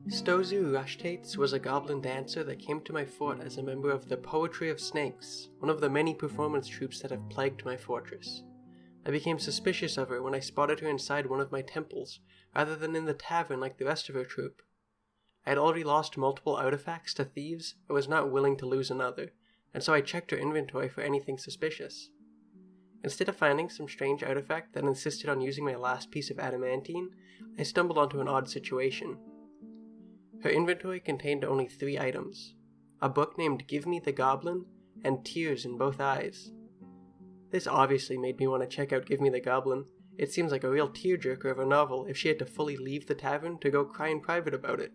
Stozu Rushtates was a goblin dancer that came to my fort as a member of the Poetry of Snakes, one of the many performance troupes that have plagued my fortress. I became suspicious of her when I spotted her inside one of my temples, rather than in the tavern like the rest of her troupe. I had already lost multiple artifacts to thieves and was not willing to lose another, and so I checked her inventory for anything suspicious. Instead of finding some strange artifact that insisted on using my last piece of adamantine, I stumbled onto an odd situation. Her inventory contained only 3 items: a book named Give Me the Goblin, and tears in both eyes. This obviously made me want to check out Give Me the Goblin. It seems like a real tearjerker of a novel if she had to fully leave the tavern to go cry in private about it.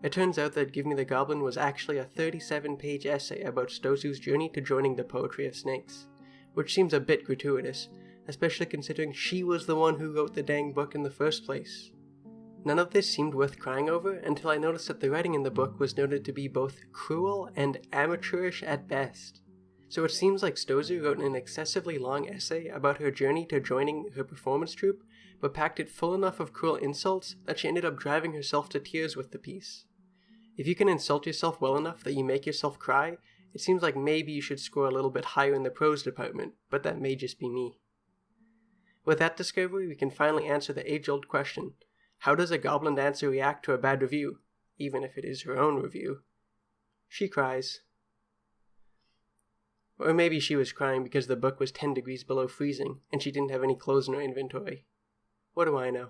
It turns out that Give Me the Goblin was actually a 37-page essay about Stozu's journey to joining the Poetry of Snakes, which seems a bit gratuitous, especially considering she was the one who wrote the dang book in the first place. None of this seemed worth crying over until I noticed that the writing in the book was noted to be both cruel and amateurish at best. So it seems like Stozu wrote an excessively long essay about her journey to joining her performance troupe, but packed it full enough of cruel insults that she ended up driving herself to tears with the piece. If you can insult yourself well enough that you make yourself cry, it seems like maybe you should score a little bit higher in the prose department, but that may just be me. With that discovery, we can finally answer the age-old question: how does a goblin dancer react to a bad review, even if it is her own review? She cries. Or maybe she was crying because the book was 10 degrees below freezing and she didn't have any clothes in her inventory. What do I know?